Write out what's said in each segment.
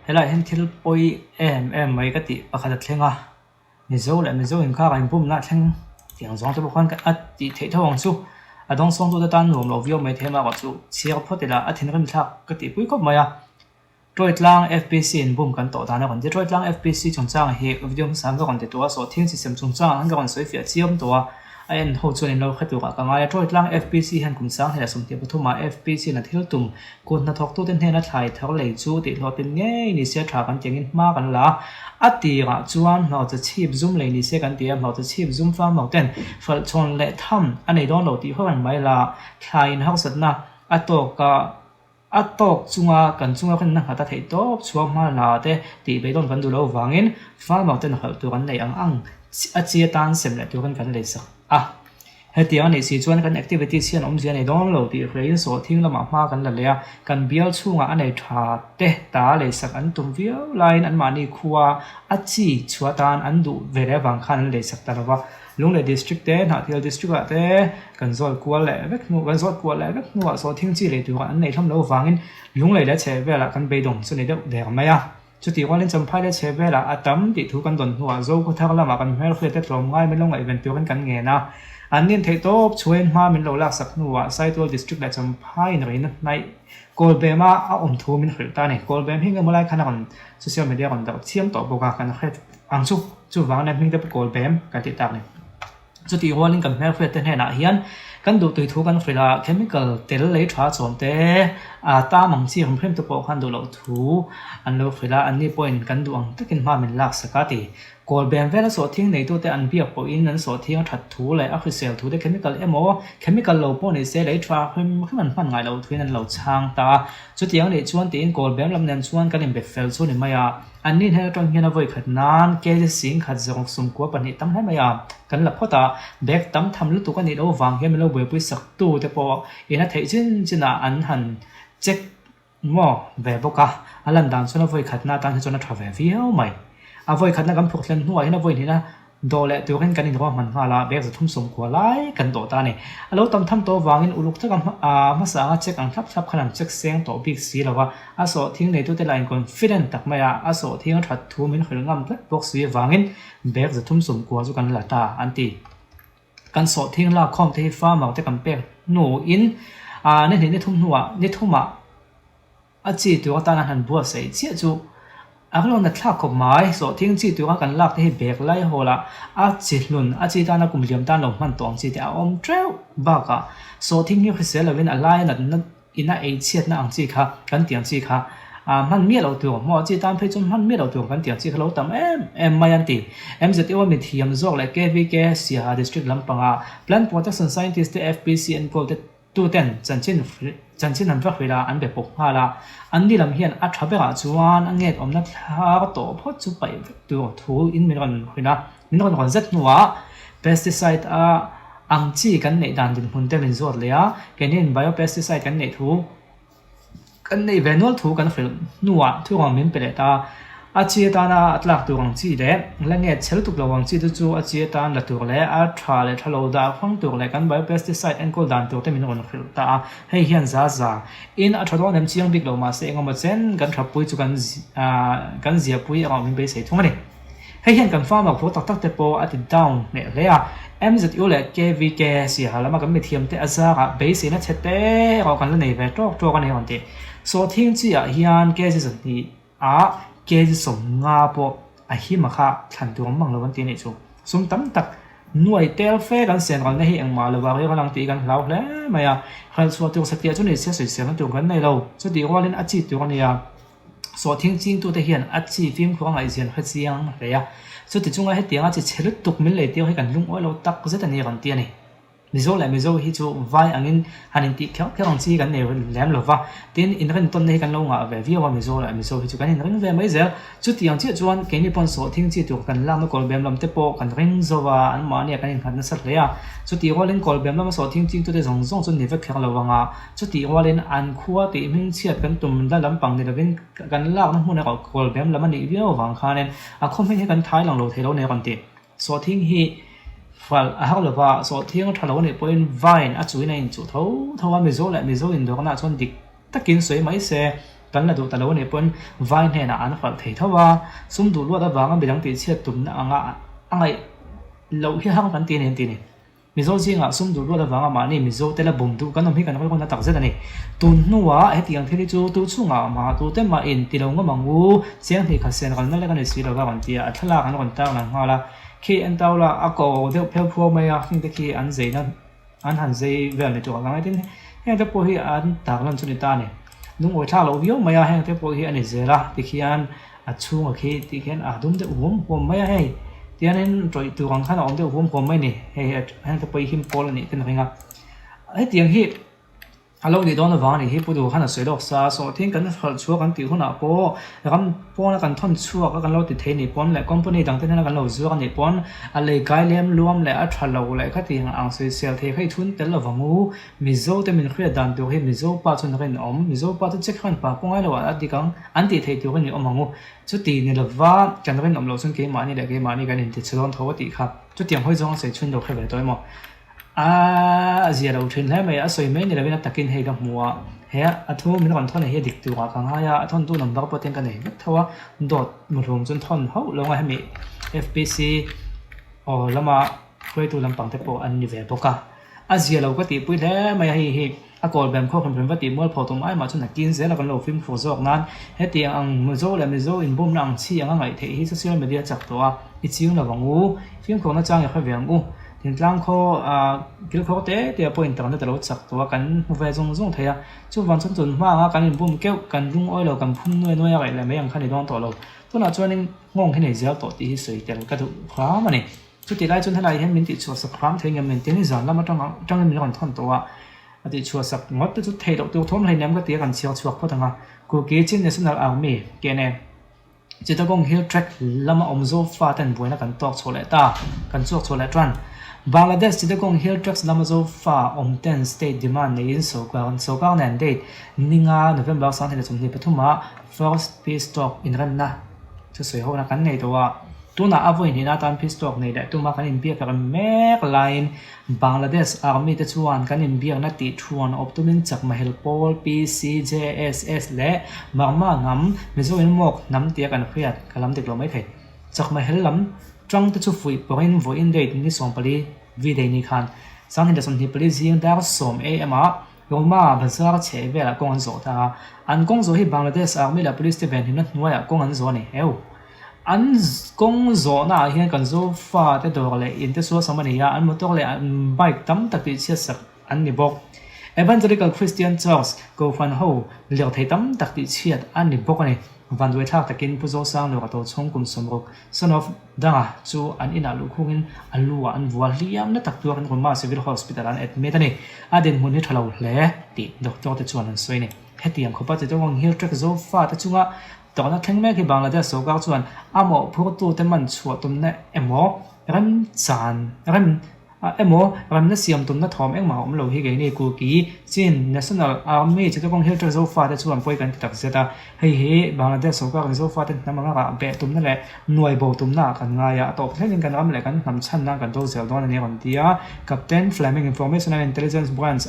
helai hen thil poi mai ka ti pakhat thlenga mizo le mizo in kha kan bum na thleng tiang zong te bokhan ka ati thei thawang chu adong song tu tan rom lo vio mai thema ka chu chiar photela athin rim thak ka ti pui kop maya Troitlang FPC in bum kan to dana kan Troitlang FPC chungchang he video sang ka kan te to so thing system chungchang an ka kan soi fia chiam to en ho chuan in lo khatu ka ngai Troitlang FPC han kum sang hela sum te pathuma FPC na thil tum kun na thok tu ten he na thlai thar lei chu ti lo pin nge ni se tha kan tengin ma kan la ati ga chuan no cha chip zoom lei ni se kan ti am no cha chip zoom fa mountain fal chon le tham anei don lo ti ho an mai la thlai in hau sat na atoka atok chunga kan chunga kan na hata thei top chuam ma la te ti be don kan du lo wangin fa mountain hal tu kan nei ang a chia tan sem le tu kan lei sa heti ani si chuan kan activity sian om zian ei don lo ti rein so thing lama ma kan la le kan bial chunga anei tha te ta le sak an tum viau line an mani khuwa achi chuatan an du vere wang khan le sak ta wa lungle district te na thil district a te kan zol kwal le vek nu kan zol kwal le vek nu so thing chi le tu an nei thlam lo wangin lungle le che vela kan be dong chu nei de der maya chu ti walin champhai le che vela atam ti thu kan don nuwa zo ko thak lama kan mel khre te tlom ngai me longa event tu kan nge na anin thei top chuen ma min lo lak sak nuwa saitol district la champhai na rein nai kolbema a thu min khil ta ne kolbem hinga mulai khana kan social media kan da chiam to boka kan khet ang chu wang na hming te kolbem kan ti tak ne chu ti walin kan mel khre te ne na hian kan du tui thu kan frila chemical tel le tha chom te ta mang chi hom phem to po khan du lo thu an lo frila an ni point kan du ang takin ma min lak sakati kol bem vela so thing nei tu te an bia po in an so thing that thu le a khrisel thu de chemical lo po ni se le tha him man ngai lo thuin an lo chang ta chu tiang le chuan te in kol bem lam nen chuan kan im be fel chu ni maya an ni he tong hian a voi khat nan ke je sing khat zong sum ko pani tam hai maya kan la phota bek tam tham lu tu kan ni lo wang he me lo boi pui sak tu te po ina thei chin china an han check mo ve boka alan dan chuna voi khat na tan chuna tha ve viau mai a voi khat na kam phok hlen nuai na voi ni na dole tu kan in ro man hala bek za thum som ko lai kan to ta ni alo tam tham to wangin uluk thakam ma sa nga check ang thap khanam check seng to big si lawa aso thing nei tu te line confident tak maya aso thing that thu min khil ngam tak box wi wangin bek za thum som ko zu kan la ta anti kan so thing la khom te fa ma te kam pek no in ne ni thum nuwa ni thuma achi tu ta na han bua sei chi chu aklo na thla ko mai so thing chi tu kan lak te bek lai hola a chi hlun a chi ta na kum liam ta lo man tong chi te a om treu ba ka so thing ni khsel awin alai na ina e chiat na ang chi kha kan tiang chi kha man mi lo tu mo chi tan phei chum man mi lo tu kan tiang chi khalo tam em mayan ti em zet ewa mi thiam zok le kvk sia district lampanga plant protection scientist te fpc and called tu ten chanchin an vak vela an be pok hala an ni lam hian a thabe ga chuan anget omna thla to pho chu pai tu thu in min ron zet nuwa pesticide a ang chi kan nei dan din hun te min zot le a kenin biopesticide kan nei thu kan nei venol thu kan fel nuwa thu ron min pele ta a chia ta na atlak tu ang chi le lange chel tuk lawang chi tu chu a chia ta la tur le a tha le thalo da phang tur le kan biopesticide and kol dan tu te min ron khil ta hei hian za in a thadon nem chiang big lo ma se engoma chen kan thapui chu kan zia pui a min be sei thung ani hei hian kan farm a pho tak te po at down ne le a MZU le KVK si halama kan mi thiam te azara base na chete ro kan le nei ve tok kan nei on te so thing chi a hian ke ji ni a ke ji som nga po a hi ma kha than tu mang lo kan ti nei chu sum tam tak nuai tel fe kan sen kan nei ang ma lo wa ri kan lang ti kan lau hle maya khal so tu sakya chu nei se soi se tu kan nei lo chu ti walin a chi tu kan ya so thing ching tu te hian a chi film ko ngai sian kha chiang re ya so ti chunga he tianga chi chelut tuk min le tio he kan lung oi lo tak zeta ni kan ti ani mizo hi chu vai angin hanin ti khyang chi kan ne lem lova tin in ren ton nei kan lo nga ve viwa mizo hi chu kan in ren ve mai zel chu tiang chi chuan ke ni pon so thing chi tu kan lam no kol bem lam te po kan ring zowa an ma ni kan in khan na sat le ya chu ti walin kol bem lam so thing chi tu te zong chu ni ve khyang lo wanga chu ti walin an khuwa ti ming chiat kan tum da lam pang ni lovin kan lak na huna kol bem lam ni viwa wang khanen a khom he kan thai lang lo thelo ne kan ti so thing hi fal a hau lova so thiang thalo ne point vine a chuina in chu tho thowa mizo in do na chon dik takin soi mai se kan la du ta lo ne pon vai ne na an khal thei thawa sum du lo da wanga bidang ti chiat tum na anga angai lo hi hang kan ti ne mizo jinga sum du lo da wanga ma ni mizo te la bum du kan hi kan ko na tak zeta ni tun nuwa he tiang theli chu tu chunga ma tu te ma in ti lo nga mangu chiang thi kha sen kan na le kan si lo ga kan ti a thala kan kon ta na ngala khi an tau la a ko de phel phu mai a khing te khi an zei na an han zei vel ni to ka ngai tin he te po hi an tak lan chu ni ta ni nung oi tha lo vio mai a he te po hi an zela ti khi an a chung a khi ti khen a dum de um mai a he ti an troi tu kan khan om de um mai ni he han te po him pol ni tin ringa ai tiang hi alo di don wa ni hi pu du khan a soi dok sa so thing kan khal chu kan ti huna po ram po na kan thon chu ka kan lo ti the ni pon le company dang te na kan lo zu kan ni pon a le kai lem luam le a thalo le kha ti ang soi sel the khai thun tel lo wangu mizo te min khria dan tu hi mizo pa chun ren om mizo pa tu check khan pa pongai lo a ti kang an ti the tu kan ni om wangu chu ti ni lo wa kan ren om lo sun ke ma ni le ke ma ni kan ni ti chulon tho ti kha chu tiang hoi jong se chun do khe ve toy mo zia đầu thuyền thế mày soi mấy này là bên ta kinh hay gặp mùa hè thu mình còn thon này hay địch từ khang hai thon tu nằm bắc bộ tên cái này rất thua đột một vùng dân thon hậu lâu ngày mày FPC lama khơi tu làm bằng thế bộ anh như vậy bộ cả zia đầu cái tỷ bui thế mày hay còn bèm khó không phải tỷ mua phổ thông ai mà cho là kinh tế là con lô phim phổ dọc nan hết tiền ăn mưa gió là mưa gió in bom năng chi ăn ngày thì hết social media chặt toa ít xíu là bằng ngủ phim còn nó trang là phải về ngủ hiện lang kho kil kho te te point tang te lo chak to kan ve zong thaya chu wan chun chun ma kan in bum keu kan rung oi lo kan phun noi noi ga le me yang khani don to lo tu na chuanin ngong he nei zia to ti soi tel ka du khwa ma ni chu ti lai chun halai hen min ti chu sa khram the ngam min te ni zan lama tang min kon thon to wa ati chu sak ngot te chu thei dok tu thom lai nam ka ti kan chiang chuak pho tanga ku ke chin national army ke ne chỉ ta gong hill track lama omzo fa tan buina kan tok chole ta kan chuak chole tran Bangladesh chỉ có hill tracks namazo fa ten state demand nei in so ka nan date ninga November sang thele chumni pathuma first peace talk in ranna chu soi ho na kan nei to wa tuna avoi ni na tan peace talk nei da tuma kan in bia ka mek line Bangladesh army te chuan kan in bia na ti thuan optumin chak mahel pol PCJSS le marma ngam mizo in mok nam tia kan khriat kalam dik lo mai the chak mahel lam trong te chu fui poin vo in date ni som pali vi dei ni khan sang hin da som ni pali jing da som ama yoma bazar che ve la kong zo ta an kong zo hi Bangladesh army la police te ben hin na nuaya kong an zo ni heu an kong zo na hian kan zo fa te do le in te so samani ya an motor le an bike tam tak ti chia sak an ni bok Evangelical Christian Church go fan ho leo thei tam tak ti chiat an ni bok ani van doi thak takin puzo sang lo to chong kum somrok son of danga chu an ina lu khungin alua an wal liam na tak tuar kan ma civil hospital an admit ani aden mun ni thalo hle ti doctor te chuan an soi ni hetiam khopa te tong hill track zo fa ta chunga to na thleng me ki Bangladesh so ka chuan amo phu tu te man chu tum na emo ram chan ram emo ram na siam tum na thom eng ma om lo hi ge ni ku ki chin national army che tong hill track zo fa ta chuan poi kan tak zeta hei Bangladesh so ka zo fa ta na ma ga be tum na le nuai bo tum na kan nga ya to thleng kan ram le kan nam chan na kan do zel don ani kon tia Captain Fleming Information and Intelligence Branch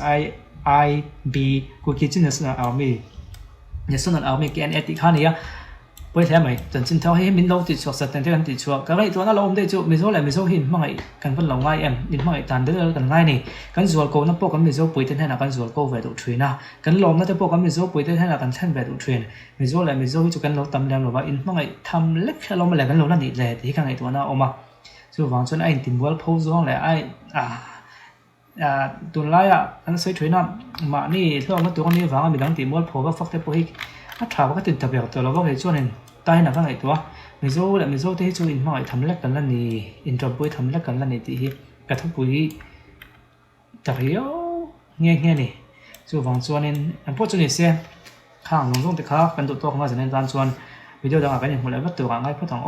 IIB ku ki chin national army ke an etik khania poi the mai chan chin thau he min lo ti chuak sat ten te kan ti chuak ka gai to na lo om de chu mizo le mizo hin mangai kan van lo ngai em in mangai tan de kan ngai ni kan zual ko na po kan mizo pui ten na kan zual ko ve do thina kan lom na te po kan mizo pui ten na kan than ve do thrin mizo le mizo chu kan lo tam lem lo ba in mangai tham lek lo ma le kan lo na ni le ti kan ngai to na oma chu wang chon ai tin wal pho zong le ai tun lai an sei thina ma ni thlo ma tu kan ni wang mi dang ti mol pho ba fak te po hi a tha ba tin ta be to lo ba he chuan tai na ka ngai to mizo te chu in mai tham lek kan la ni in drop boy tham lek kan la ni ti hi ka thu pui ta rio nghe ni chu wang chuan in an po chu ni se khang long jong te kha kan do to nga jan dan chuan video dang a kan ni mu le va tu ga ngai pha tang